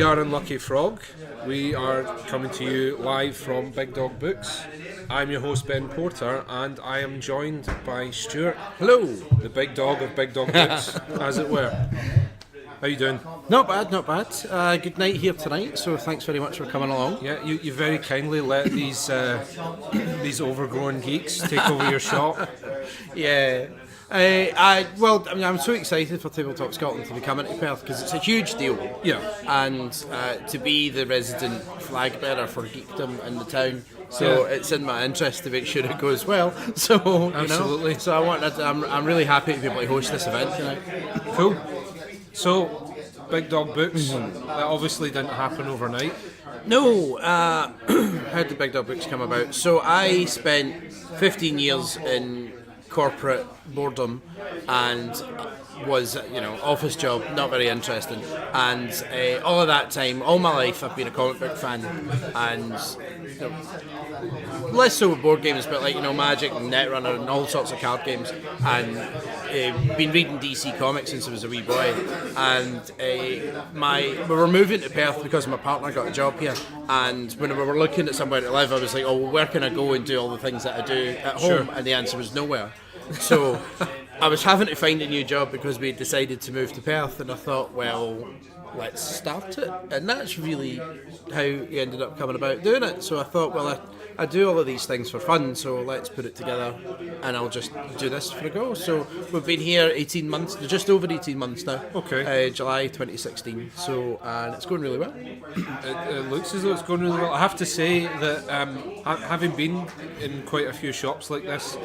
are Unlucky Frog. We are coming to you live from Big Dog Books. I'm your host Ben Porter, and I am joined by Stuart. Hello, the big dog of Big Dog Books, as it were. How you doing? Not bad, not bad. Good night here tonight, so thanks very much for coming along. Yeah, you very kindly let these overgrown geeks take over your shop. Yeah. I'm so excited for Tabletop Scotland to be coming to Perth because it's a huge deal. Yeah. And to be the resident flag bearer for geekdom in the town. So it's in my interest to make sure it goes well. So absolutely. So I'm really happy to be able to host this event tonight. Cool. So, Big Dog Books, that obviously didn't happen overnight. No, how did Big Dog Books come about? So I spent 15 years in corporate boredom and was, office job, not very interesting. And all of that time, all my life, I've been a comic book fan. And less so with board games, but Magic and Netrunner and all sorts of card games. And been reading DC Comics since I was a wee boy. And we were moving to Perth because my partner got a job here. And when we were looking at somewhere to live, I was like, oh, well, where can I go and do all the things that I do at home? Sure. And the answer was nowhere. So I was having to find a new job because we decided to move to Perth, and I thought, well, let's start it. And that's really how we ended up coming about doing it. So I thought, well, I do all of these things for fun, so let's put it together and I'll just do this for a go. So we've been here 18 months, just over 18 months now. Okay. July 2016. So, and it's going really well. It looks as though it's going really well. I have to say that having been in quite a few shops like this,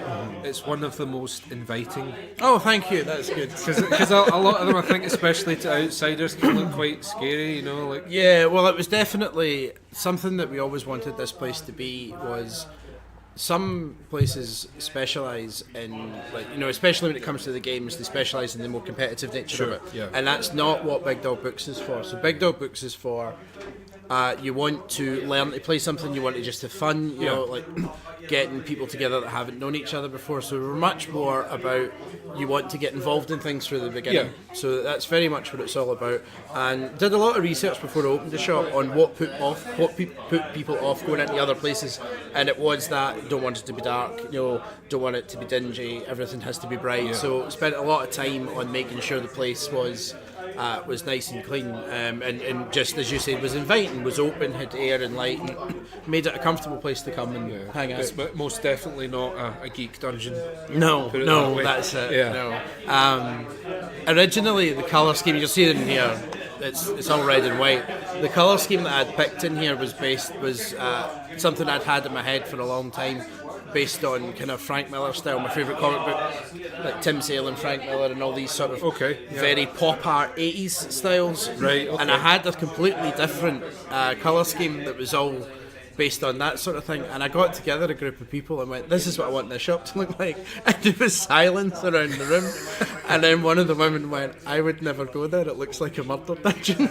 it's one of the most inviting. Oh, thank you. That's good. Because a lot of them, I think, especially to outsiders, can look quite scary. Yeah. Well, it was definitely something that we always wanted this place to be. Was some places specialise in, especially when it comes to the games, they specialise in the more competitive nature of it. Yeah. And that's not what Big Dog Books is for. So Big Dog Books is for you want to learn to play something, you want to just have fun, getting people together that haven't known each other before. So we're much more about you want to get involved in things from the beginning. Yeah. So that's very much what it's all about. And did a lot of research before I opened the shop on what put people off going into other places. And it was that don't want it to be dark, don't want it to be dingy, everything has to be bright. Yeah. So spent a lot of time on making sure the place was nice and clean, and just as you said, was inviting, was open, had air and light, and made it a comfortable place to come and hang out. It's most definitely not a geek dungeon. No, that's it. Yeah. No. Originally, the colour scheme, you'll see it in here, it's all red and white. The colour scheme that I'd picked in here was something I'd had in my head for a long time, based on kind of Frank Miller style, my favourite comic book, like Tim Sale and Frank Miller and all these sort of very pop art 80s styles. Right, okay. And I had a completely different colour scheme that was all based on that sort of thing, and I got together a group of people and went, this is what I want the shop to look like, and there was silence around the room, and then one of the women went, I would never go there, it looks like a murder dungeon.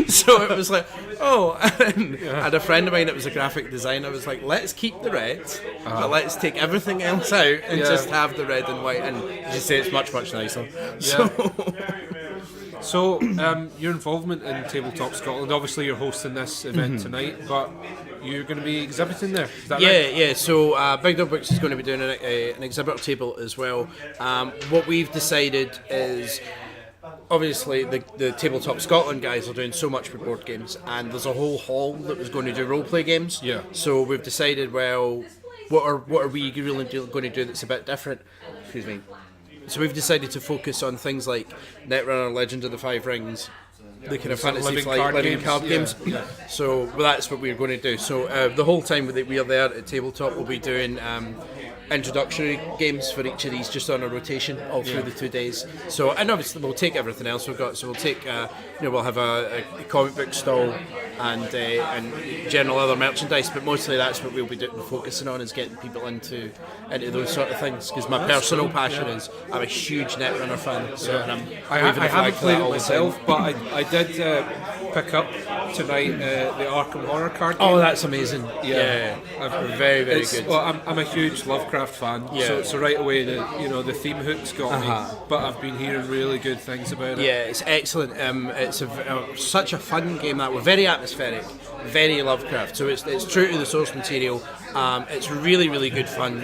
So it was like, oh, and a friend of mine that was a graphic designer was like, let's keep the red, but let's take everything else out and just have the red and white, and you say it's much, much nicer. So, your involvement in Tabletop Scotland, obviously you're hosting this event tonight, but you're going to be exhibiting there, is that right? Yeah, so Big Dog Books is going to be doing an exhibitor table as well. What we've decided is, obviously the Tabletop Scotland guys are doing so much with board games, and there's a whole hall that was going to do role-play games. Yeah. So we've decided, well, what are we really going to do that's a bit different? Excuse me. So we've decided to focus on things like Netrunner, Legend of the Five Rings, the kind of fantasy living card games. Yeah. So that's what we're going to do. So the whole time that we are there at Tabletop, we'll be doing introductory games for each of these, just on a rotation all through the 2 days. So, and obviously we'll take everything else we've got. So we'll take, we'll have a comic book stall and general other merchandise, but mostly that's what we'll be focusing on, is getting people into those sort of things. Because my personal passion is, I'm a huge Netrunner fan, so and I haven't played it myself, but I did pick up tonight the Arkham Horror card game. Oh, that's amazing! Yeah. I'm very, very good. Well, I'm a huge Lovecraft Lovecraft fan, so right away the theme hook's got me. But I've been hearing really good things about it. Yeah, it's excellent. It's such a fun game that we're very atmospheric, very Lovecraft. So it's true to the source material. It's really, really good fun.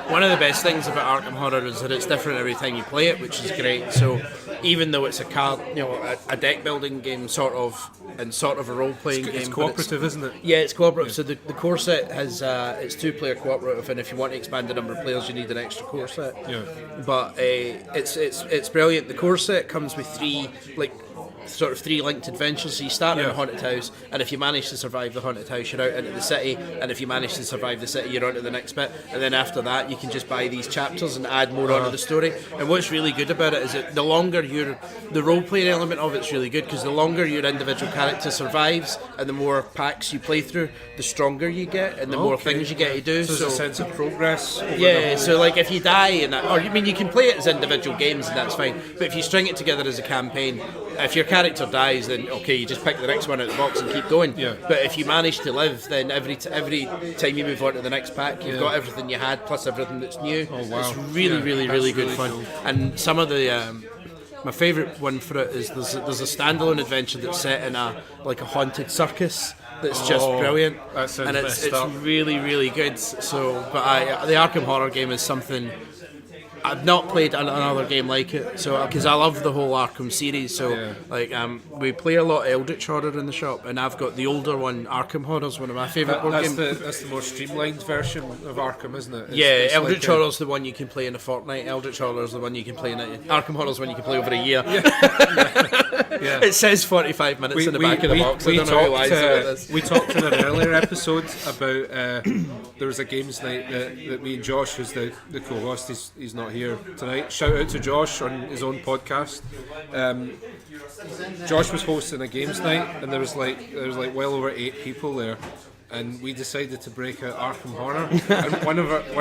One of the best things about Arkham Horror is that it's different every time you play it, which is great. So even though it's a deck building game sort of a role playing game, it's cooperative, isn't it? Yeah, it's cooperative. So the core set has it's 2-player cooperative, and if you want to expand the number of players, you need an extra core set. Yeah. But it's brilliant. The core set comes with 3 linked adventures. So you start in a haunted house, and if you manage to survive the haunted house, you're out into the city, and if you manage to survive the city, you're on to the next bit, and then after that you can just buy these chapters and add more onto the story. And what's really good about it is that the role-playing element of it's really good, because the longer your individual character survives and the more packs you play through, the stronger you get and the more things you get to do. So there's a sense of progress. So like if you die, you can play it as individual games and that's fine, but if you string it together as a campaign, if your character dies, then okay, you just pick the next one out of the box and keep going. Yeah. But if you manage to live, then every time you move on to the next pack, you've got everything you had plus everything that's new. Oh wow! It's really good fun. Cool. And some of the my favourite one for it is there's a standalone adventure that's set in a haunted circus. That's just brilliant, that sounds and messed it's up. really good. So, but the Arkham Horror game is something. I've not played another game like it, so because I love the whole Arkham series. So we play a lot of Eldritch Horror in the shop, and I've got the older one, Arkham Horror, is one of my favourite board games. That's the more streamlined version of Arkham, isn't it? It's Eldritch Horror is the one you can play in a fortnight. Eldritch Horror is the one you can play in Arkham Horror is one you can play over a year. Yeah. It says 45 minutes in the back of the box. I don't know who lies about this. We talked in an earlier episode about there was a games night that me and Josh, who's the co-host, he's not here tonight. Shout out to Josh on his own podcast. Josh was hosting a games night, and there was well over 8 people there. And we decided to break out Arkham Horror. And one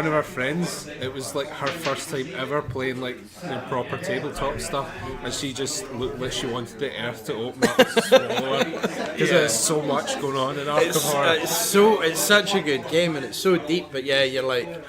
of our friends, it was like her first time ever playing proper tabletop stuff, and she just looked like she wanted the earth to open up and swallow her, because there's so much going on in Arkham Horror. It's such a good game, and it's so deep. But yeah, you're like,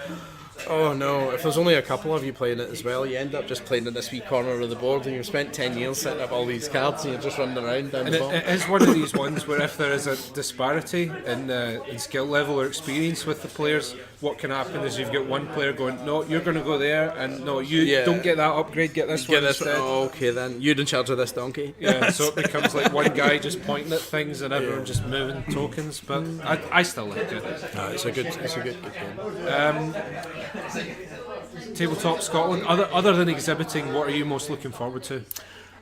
oh no, if there's only a couple of you playing it as well, you end up just playing in this wee corner of the board, and you've spent 10 years setting up all these cards and you're just running around down the bottom. It is one of these ones where if there is a disparity in skill level or experience with the players, what can happen is you've got one player going, no, you're going to go there, and no, you don't get that upgrade, get this one instead. Oh, okay then, you're in charge of this donkey. Yeah, so it becomes like one guy just pointing at things and everyone just moving tokens, but I still like it. No, it's a good game. Tabletop Scotland, other than exhibiting, what are you most looking forward to?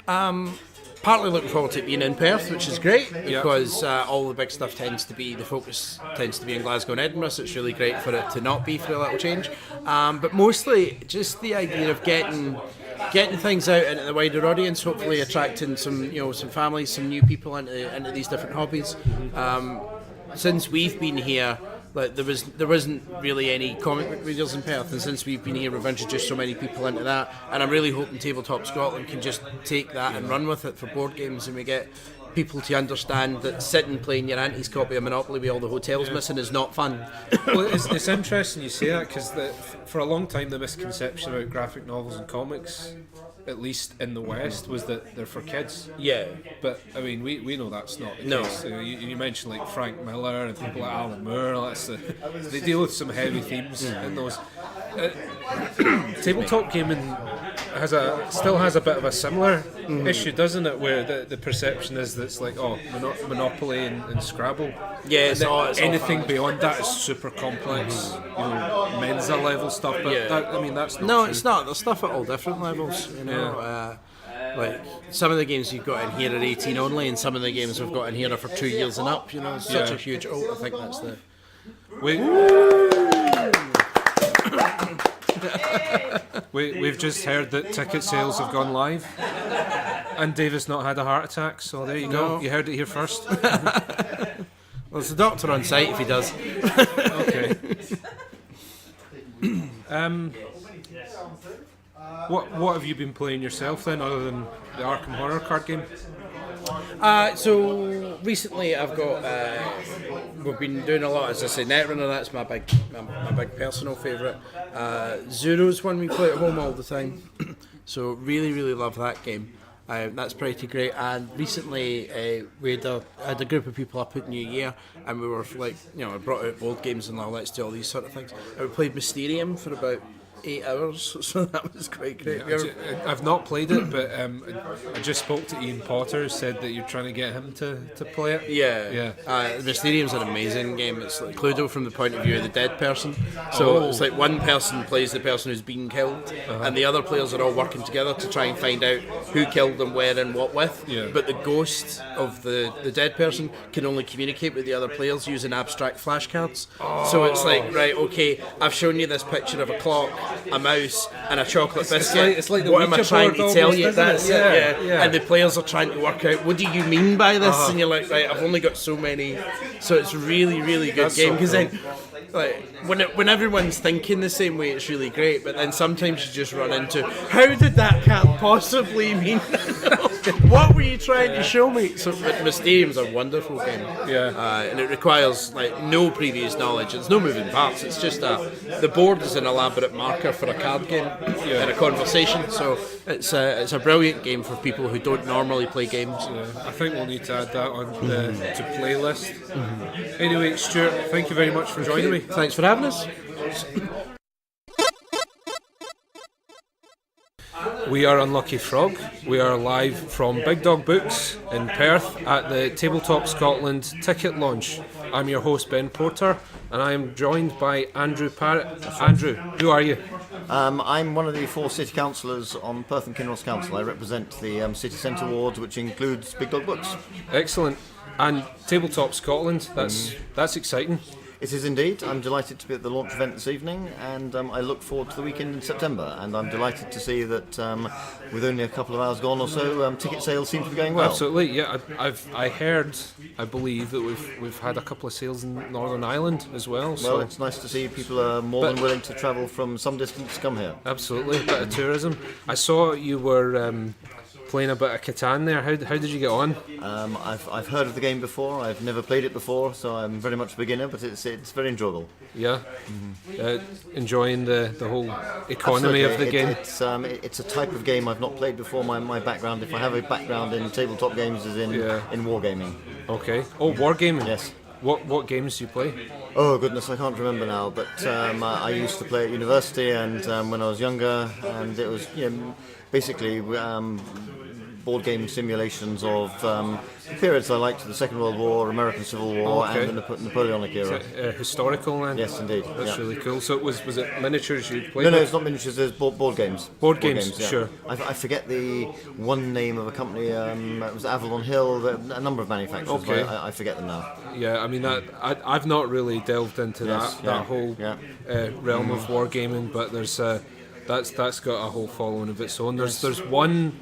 Partly looking forward to it being in Perth, which is great, because all the big stuff the focus tends to be in Glasgow and Edinburgh, so it's really great for it to not be, for a little change. But mostly just the idea of getting things out into the wider audience, hopefully attracting some families, some new people into these different hobbies. Since we've been here, there wasn't really any comic book readers in Perth, and since we've been here, we've introduced so many people into that, and I'm really hoping Tabletop Scotland can just take that and run with it for board games, and we get people to understand that sitting playing your auntie's copy of Monopoly with all the hotels missing is not fun. Well, it's interesting you say that, because for a long time the misconception about graphic novels and comics, at least in the West, was that they're for kids. Yeah. But I mean, we know that's not the case. You mentioned like Frank Miller and people like Alan Moore. They deal with some heavy themes in those. Tabletop gaming still has a bit of a similar issue, doesn't it? Where the perception is that it's like Monopoly and Scrabble. Yeah, it's anything beyond that is super complex, Mensa level stuff. But that's not true. It's not. There's stuff at all different levels. Like some of the games you've got in here are 18 only, and some of the games we've got in here are for 2 years and up. It's such a huge. I think that's the. We've just heard that ticket sales have gone live, and David's not had a heart attack. So there you go. You heard it here first. Well, there's a doctor on site if he does. Okay. What have you been playing yourself then, other than the Arkham Horror card game? So recently I've got, we've been doing a lot, as I say, Netrunner, that's my big personal favourite. Zero's one we play at home all the time, so really love that game. That's pretty great. And recently we had a group of people up at New Year, and we were like, I brought out board games and let's do all these sort of things. And we played Mysterium for about 8 hours, so that was quite great. I've not played it, but I just spoke to Ian Potter, who said that you're trying to get him to play it. Yeah. Mysterium's an amazing game. It's like Cluedo from the point of view of the dead person. So it's like one person plays the person who's been killed, and the other players are all working together to try and find out who killed them, where, and what with. Yeah. But the ghost of the dead person can only communicate with the other players using abstract flashcards. So it's like, right, okay, I've shown you this picture of a clock, a mouse, and a chocolate biscuit. It's like the what am I Ouija trying board to tell almost, you? isn't it? That's it. Yeah. And the players are trying to work out, what do you mean by this? And you're like, right, I've only got so many. So it's really good That's game, so because cool. then, like, when everyone's thinking the same way, it's really great. But then sometimes you just run into, how did that can't possibly mean? What were you trying to show me? So Mysterium's a wonderful game. Yeah. And it requires like no previous knowledge. There's no moving parts. It's just the board is an elaborate marker for a card game and a conversation. So it's a brilliant game for people who don't normally play games. Yeah, I think we'll need to add that on to playlist. Anyway, Stuart, thank you very much for joining me. Thanks for having us. We are Unlucky Frog. We are live from Big Dog Books in Perth at the Tabletop Scotland ticket launch. I'm your host, Ben Porter, and I am joined by Andrew Parrott. Andrew, who are you? I'm one of the 4 city councillors on Perth and Kinross Council. I represent the City Centre ward, which includes Big Dog Books. Excellent. And Tabletop Scotland, that's exciting. It is indeed. I'm delighted to be at the launch event this evening, and I look forward to the weekend in September. And I'm delighted to see that with only a couple of hours gone or so, ticket sales seem to be going well. Absolutely, yeah. I believe that we've had a couple of sales in Northern Ireland as well. So. Well, it's nice to see people are more than willing to travel from some distance to come here. Absolutely, a bit of tourism. I saw you were playing a bit of Catan there. How did you get on? I've heard of the game before. I've never played it before, so I'm very much a beginner. But it's very enjoyable. Yeah, enjoying the whole economy of the game. It's a type of game I've not played before. My background, if I have a background in tabletop games, is in wargaming. Okay. Oh, wargaming. Yes. What games do you play? Oh goodness, I can't remember now. But I used to play at university and when I was younger, and it was basically board game simulations of periods I liked: the Second World War, American Civil War, and the Napoleonic era. Historical then? Yes, indeed. That's really cool. So was it miniatures you played? No, it's not miniatures. It's board games. Board games, yeah. Sure. I forget the one name of a company. It was Avalon Hill. A number of manufacturers. Okay. But I forget them now. Yeah, I mean I've not really delved into that whole realm of wargaming, but there's that's got a whole following of its own. There's one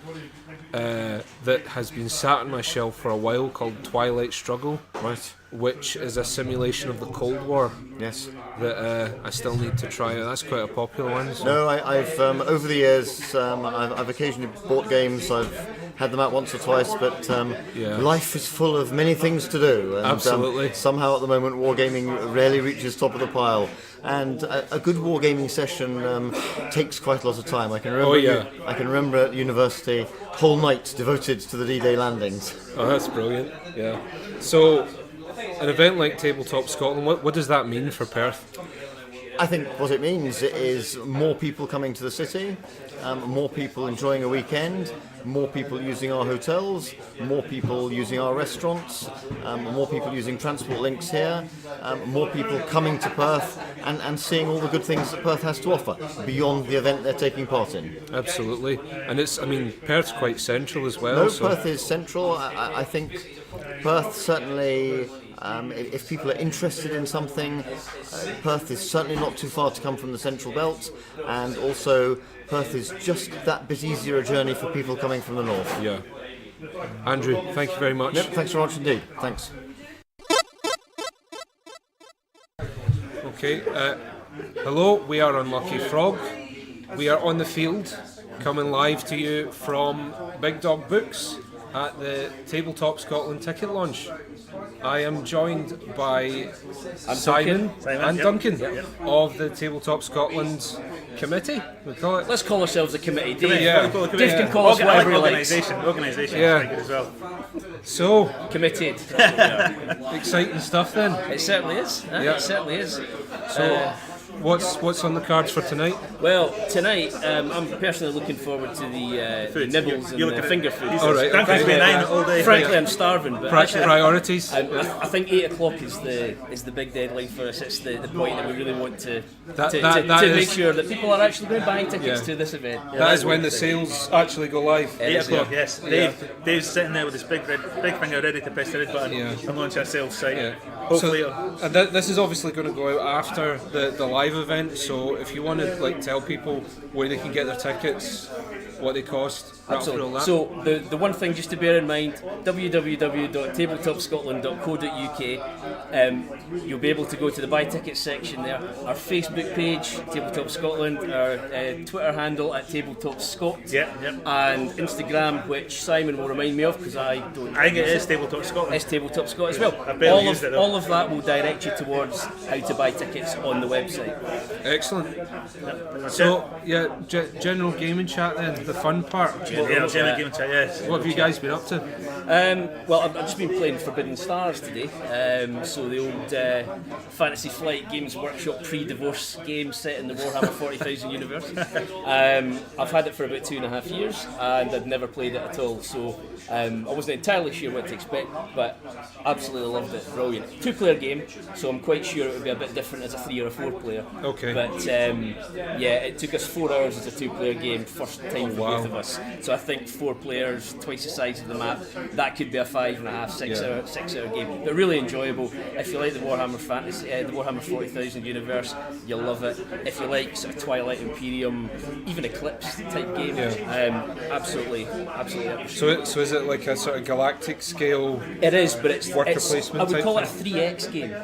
that has been sat on my shelf for a while called Twilight Struggle, Right. which is a simulation of the Cold War. Yes. That I still need to try out. That's quite a popular one. So. No, I've over the years I've occasionally bought games. I've had them out once or twice, but life is full of many things to do. And, Absolutely. Somehow at the moment, wargaming rarely reaches top of the pile. And a good wargaming session takes quite a lot of time. I can remember. I can remember at university whole nights devoted to the D-Day landings. Oh, that's brilliant. Yeah. So, an event like Tabletop Scotland, what does that mean for Perth? I think what it means is more people coming to the city, more people enjoying a weekend, more people using our hotels, more people using our restaurants, more people using transport links here, more people coming to Perth and seeing all the good things that Perth has to offer beyond the event they're taking part in. Absolutely. And Perth's quite central as well. No, so. Perth is central. I think Perth certainly... if people are interested in something, Perth is certainly not too far to come from the Central Belt, and also Perth is just that bit easier a journey for people coming from the north. Yeah. Andrew, thank you very much. Yep, thanks very much indeed. Thanks. Okay. Hello, we are Unlucky Frog. We are on the field, coming live to you from Big Dog Books at the Tabletop Scotland ticket launch. I am joined by Simon and Duncan of the Tabletop Scotland committee. We call it. Let's call ourselves a committee. Dave, Yeah. Dave can call us whatever he likes. Organisation Yeah. is very good as well. So, Committed. exciting stuff then. It certainly is. Yeah. It certainly is. So, what's on the cards for tonight? Well, tonight I'm personally looking forward to the nibbles You're and the looking finger at- food. He's All right, Duncan's okay. been eyeing it all day. Frankly, I'm starving, but actually, Priorities. I think 8 o'clock is the big deadline for us. It's the point that we really want to That make is- sure that people are actually going to buy tickets Yeah. to this event. That is when the sales actually go live. 8 o'clock, yes. Yeah. Dave's sitting there with his big finger ready to press the red button Yeah. and launch our sales site. Yeah. Hopefully, So, and this is obviously going to go out after the live event. So if you want to tell people where they can get their tickets, what they cost, rattle through all Absolutely. that. So the one thing just to bear in mind, www.tabletopscotland.co.uk. You'll be able to go to the buy tickets section there. Our Facebook page, Tabletop Scotland, our Twitter handle at Tabletop Scot, and Instagram, which Simon will remind me of because I don't. I think it is Tabletop Scotland. It's Tabletop Scot as well. I barely used it, though. All of that will direct you towards how to buy tickets on the website. Excellent. So yeah, general gaming chat then, the fun part. Yeah, Gemma Game Chat, yes. What have you guys been up to? Well, I've just been playing Forbidden Stars today. So the old Fantasy Flight Games Workshop pre-divorce game set in the Warhammer 40,000 universe. I've had it for about 2.5 years and I'd never played it at all. So I wasn't entirely sure what to expect, but absolutely loved it. Brilliant. 2-player game, so I'm quite sure it would be a bit different as a 3 or a 4 player. Okay. But yeah, it took us 4 hours as a 2-player game, first time for both of us. So I think 4 players, twice the size of the map, that could be a 5.5, 6 hour game. But really enjoyable. If you like the Warhammer Fantasy, the Warhammer 40,000 universe, you'll love it. If you like sort of Twilight Imperium, even Eclipse type game, absolutely. So is it like a sort of galactic scale? It is, but it's Worker it's placement I would type call it a thing? 3x game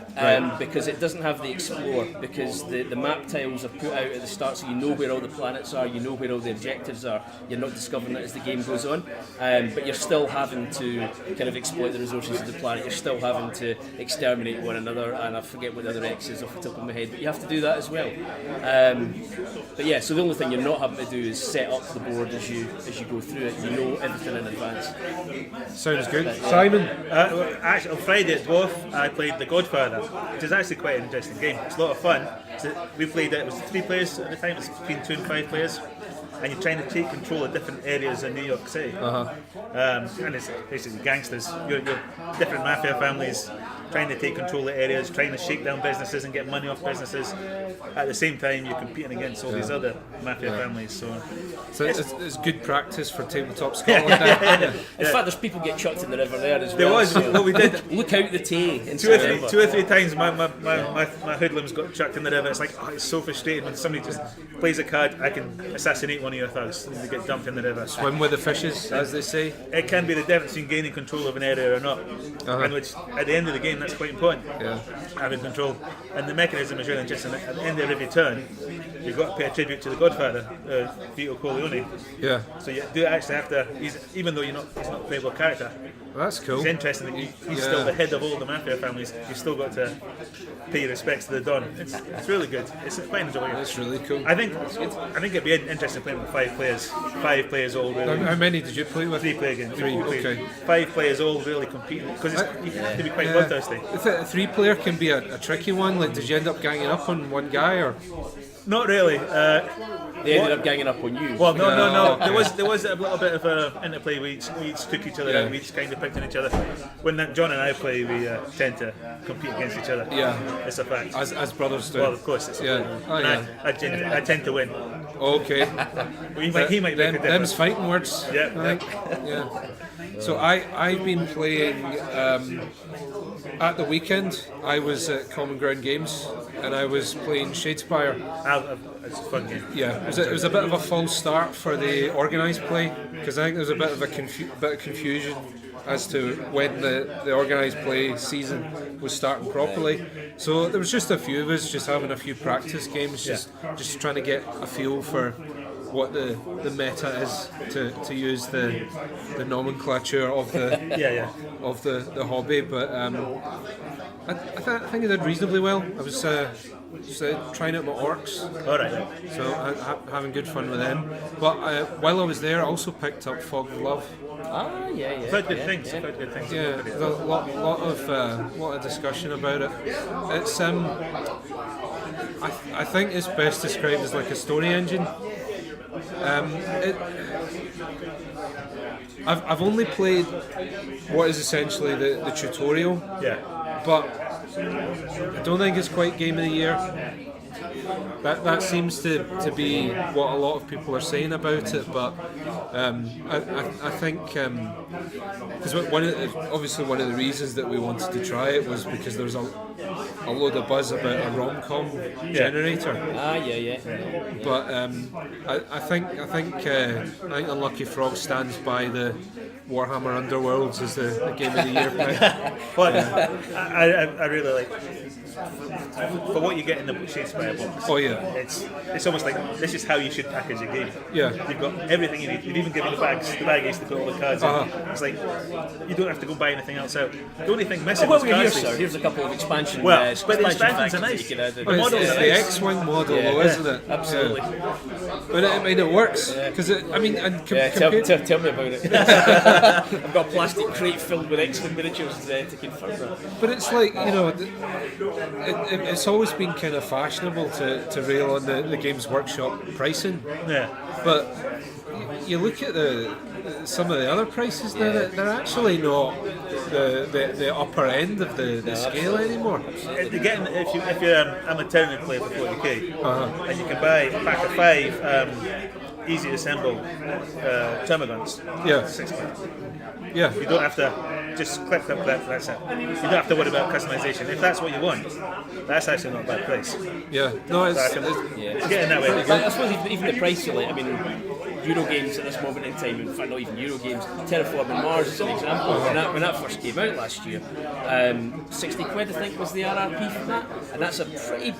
because it doesn't have the explore, because the map tiles are put out at the start, so you know where all the planets are, you know where all the objectives are. You're not discovering it as the game goes on, but you're still having to kind of exploit the resources of the planet. You're still having to exterminate one another, and I forget what the other X is off the top of my head, but you have to do that as well. But yeah, so the only thing you're not having to do is set up the board as you go through it. You know everything in advance. Sounds good. Simon? Actually, on Friday at Dwarf, I played The Godfather, which is actually quite an interesting game. It's a lot of fun. So we played it, it was 3 players at the time, it's between 2 and 5 players. And you're trying to take control of different areas in New York City. And it's basically gangsters. You're different mafia families trying to take control of areas, trying to shake down businesses and get money off businesses. At the same time, you're competing against all these other mafia families. So it's good practice for Tabletop Scotland. In fact, there's people get chucked in the river there as well. there was so what we did. look out the Tay in 2 or September. 3 times my hoodlums got chucked in the river. It's like, it's so frustrating when somebody just plays a card. I can assassinate one of your thugs and they get dumped in the river. Swim with the fishes, as they say. It can be the difference between gaining control of an area or not, and which at the end of the game that's quite important. Having control, and the mechanism is really interesting. At the end of every turn, you've got to pay a tribute to the Godfather, Vito Corleone. Yeah. So you do actually have to, even though he's not a playable character, Well, that's cool. it's interesting that he's still the head of all the mafia families. You've still got to pay your respects to the Don. It's really good. It's quite enjoyable. That's really cool. I think it'd be interesting playing with 5 players. 5 players all really. How many did you play with? 3-player game. 3, okay. 5 players all really competing because you have to be quite bloodthirsty. A 3-player can be a tricky one. Like, did you end up ganging up on one guy or? Not really. They ended up ganging up on you. Well, no. Okay. There was a little bit of interplay. We each took each other out. We each kind of picked on each other. When John and I play, we tend to compete against each other. Yeah. It's a fact. As brothers do. Well, of course, it's I tend to win. Okay. He might make a Them's difference. fighting words. Yeah. I think. Yeah. So I've been playing at the weekend. I was at Common Ground Games and I was playing Shadespire. It's a fun game. Yeah, it was a bit of a false start for the organised play because I think there was a bit of confusion as to when the organised play season was starting properly. So there was just a few of us just having a few practice games, just trying to get a feel for what the meta is, to use the nomenclature of the of the hobby, but I think I did reasonably well. I was trying out my orcs, so having good fun with them. But while I was there, I also picked up Fog of Love. I've heard good things. Yeah, there's a lot of discussion about it. It's I think it's best described as like a story engine. I've only played what is essentially the tutorial. But I don't think it's quite Game of the Year. That seems to be what a lot of people are saying about it, but I think because obviously one of the reasons that we wanted to try it was because there was a load of buzz about a rom-com generator. But I think Unlucky Frog stands by the Warhammer Underworlds as the Game of the Year pick. But I really like, for what you get in the Shadespire box. It's almost like this is how you should package a game. You've got everything you need. You've even given the baggies to put all the cards in. It's like you don't have to go buy anything else out. The only thing missing is cards. Here's a couple of expansion. But the expansions are nice. The model is the X-wing model, though, isn't it? Absolutely. But it works because tell me about it. I've got a plastic crate filled with X-wing miniatures to confirm that. But it's like, it's always been kind of fashionable to rail on the Games Workshop pricing. But you look at some of the other prices now, they're actually not the upper end of the scale anymore. Again, if you're a tournament player for 40k, and you can buy a pack of 5 easy to assemble Termagants, £6. You don't have to just clip, that's it. You don't have to worry about customization. If that's what you want, that's actually not a bad price. It's getting that way. I suppose even the price you like, I mean, Eurogames at this moment in time, in fact not even Eurogames, Terraforming Mars is an example. When that first came out last year, 60 quid I think was the RRP for that, and that's a pretty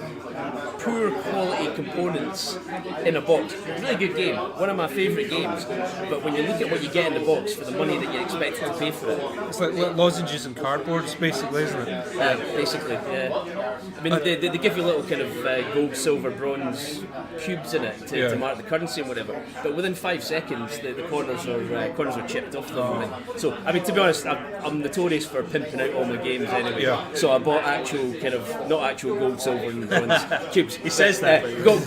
poor quality components in a box. Really good game, one of my favourite games, but when you look at what you get in the box for the money that you're expected to pay for it, it's like lozenges and cardboards basically, isn't it? Basically, yeah. I mean, they give you little kind of gold, silver, bronze cubes in it to mark the currency and whatever, but within 5 seconds the corners are chipped off them. So I mean, to be honest, I'm notorious for pimping out all my games anyway. So I bought not actual gold, silver and bronze cubes. He says that. Gold,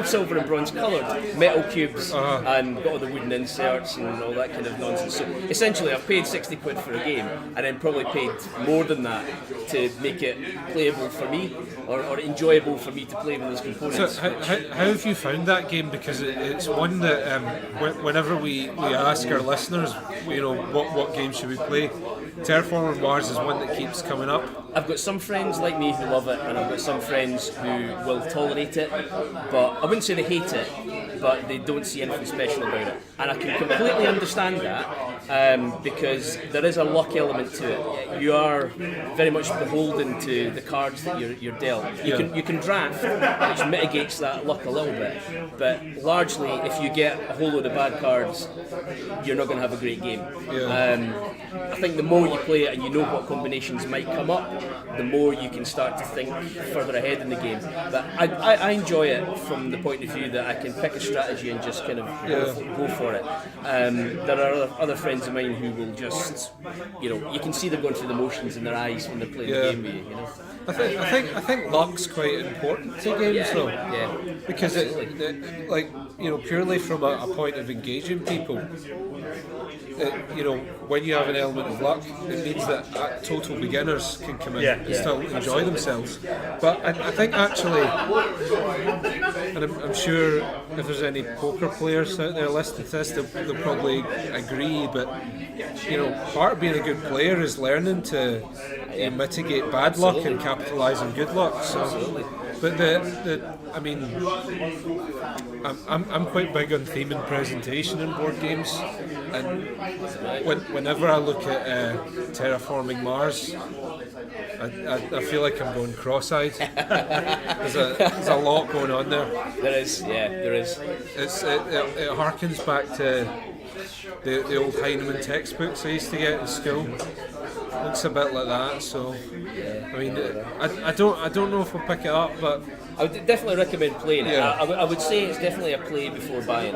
silver and bronze coloured metal cubes, and got all the wooden inserts and all that kind of nonsense. So essentially I've paid 60 quid for a game and then probably paid more than that to make it playable for me or enjoyable for me to play with those components. So how have you found that game? Because it's one that whenever we ask our listeners, what game should we play, Terraforming Mars is one that keeps coming up. I've got some friends like me who love it, and I've got some friends who will tolerate it, but I wouldn't say they hate it, but they don't see anything special about it. And I can completely understand that, because there is a luck element to it. You are very much beholden to the cards that you're dealt. You can draft, which mitigates that luck a little bit, but largely if you get a whole load of bad cards, you're not going to have a great game. I think the more you play it and you know what combinations might come up, the more you can start to think further ahead in the game. But I enjoy it from the point of view that I can pick a strategy and just kind of go for it. There are other friends of mine who will just, you can see them going through the motions in their eyes when they're playing the game with you. I think luck's quite important to games though. Because it purely from a point of engaging people, when you have an element of luck, it means that total beginners can come in and still enjoy themselves. But I think actually, and I'm sure if there's any poker players out there listening to this, they'll probably agree, but part of being a good player is learning to mitigate bad luck and capitalise on good luck. So But I mean, I'm quite big on theme and presentation in board games, and whenever I look at Terraforming Mars, I feel like I'm going cross-eyed. There's a lot going on there. There is. It harkens back to the old Heinemann textbooks I used to get in school. Looks a bit like that. So, I mean, I don't know if we'll pick it up, but I would definitely recommend playing it. Yeah. I would say it's definitely a play before buying,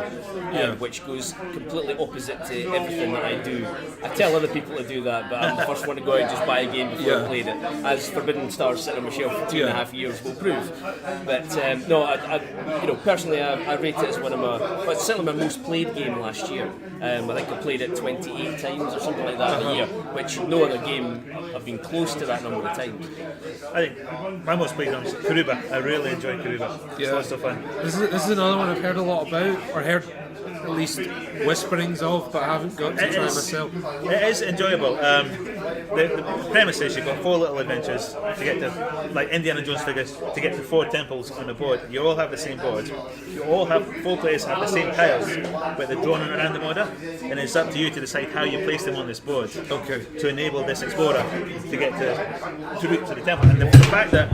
which goes completely opposite to everything that I do. I tell other people to do that, but I'm the first one to go out and just buy a game before I played it, as Forbidden Stars sitting on my shelf for 2.5 years will prove. But no, personally, I rate it as one of my, well, it's certainly my most played game last year. I think I played it 28 times or something like that a year, which no other game I've been close to that number of times. I think my most played one is Karuba. I really enjoy Karuba. It's lots of fun. This is another one I've heard a lot about, or heard at least whisperings of, but I haven't got to try myself. It is enjoyable. The premise is you've got 4 little adventures to get to, like Indiana Jones figures, to get to 4 temples on the board. You all have the same board. You all have 4 players have the same tiles, but they're drawn in a random order, and it's up to you to decide how you place them on this board. Okay. To enable this explorer to get to route to the temple. And the fact that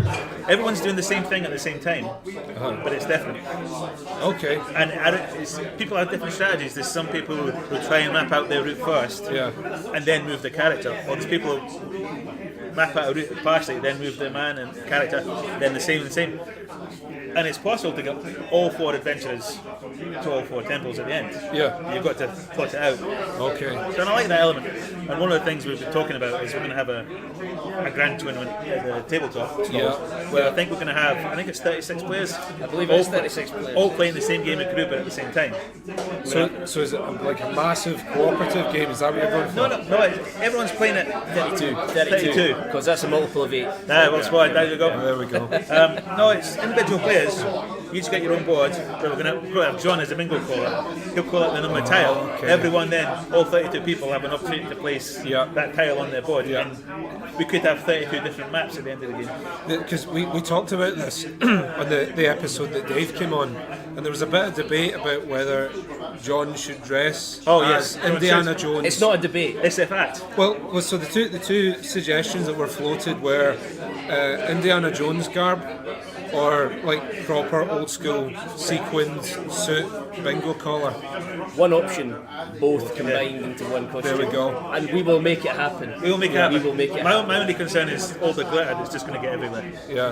everyone's doing the same thing at the same time, but it's different. Okay. And people have different strategies. There's some people who try and map out their route first, and then move the character. Or there's people who map out a route partially, then move the man and character, then the same. And it's possible to get all 4 adventurers to all 4 temples at the end. Yeah. You've got to plot it out. Okay. So I like that element. And one of the things we've been talking about is we're going to have a grand tournament at the tabletop. Where I think we're going to have, I think it's 36 players. I believe it's 36 players. All playing the same game of Karuba at the same time. So is it like a massive cooperative game? Is that what you're going for? No, everyone's playing it 32. Because that's a multiple of 8. Well, squad, there you go. There we go. No, it's individual players. You just get your own board. But we're going to have John as a bingo caller. He'll call out the number tile. Okay. Everyone then, all 32 people have an opportunity to place that tile on their board. And we could have 32 different maps at the end of the game. Because we talked about this on the episode that Dave came on, and there was a bit of debate about whether John should dress as Indiana Jones. It's not a debate. It's a fact. Well, so the two suggestions that were floated were Indiana Jones garb, or like proper old school sequined suit bingo collar. One option, both combined into one costume. There we go. And we will make it happen. We will make it happen. We will make it my happen. only concern is all the glitter that's just going to get everywhere. Yeah.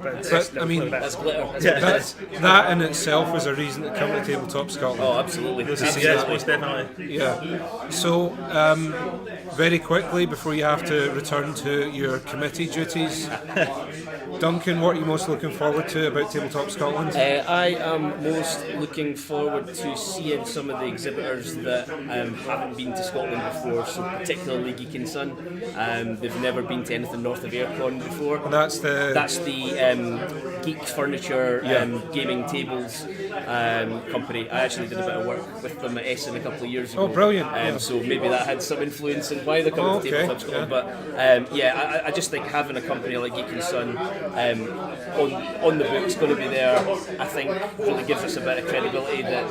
But I mean, That's glitter. that in itself is a reason to come to Tabletop Scotland. Oh, absolutely. Yes, most definitely. Yeah. So, very quickly before you have to return to your committee duties, Duncan, what are you most looking forward to about Tabletop Scotland? I am most looking forward to seeing some of the exhibitors that haven't been to Scotland before, so particularly Geek and Son. They've never been to anything north of Aircon before. And that's the Geek Furniture Gaming Tables company. I actually did a bit of work with them at Essen a couple of years ago. Oh, brilliant. So maybe that had some influence in why they're coming to Tabletop Scotland. But I just think having a company like Geek and Son on the books going to be there, I think really gives us a bit of credibility that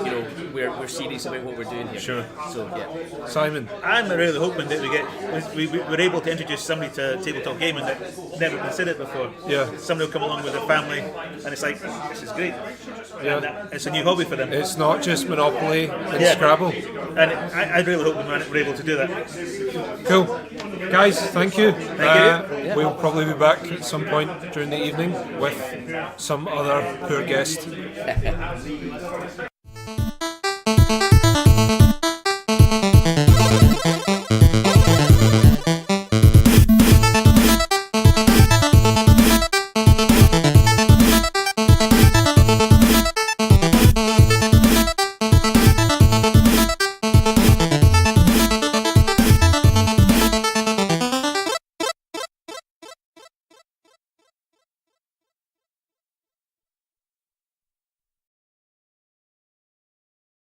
we're serious about what we're doing here. Sure. So yeah. Simon. I'm really hoping that we're able to introduce somebody to tabletop gaming that never considered it before. Yeah. Somebody will come along with their family, and it's like, this is great. Yeah. And it's a new hobby for them. It's not just Monopoly and Scrabble. And I really hope we're able to do that. Cool. Guys, thank you. Thank We'll probably be back at some point during the evening with some other poor guest.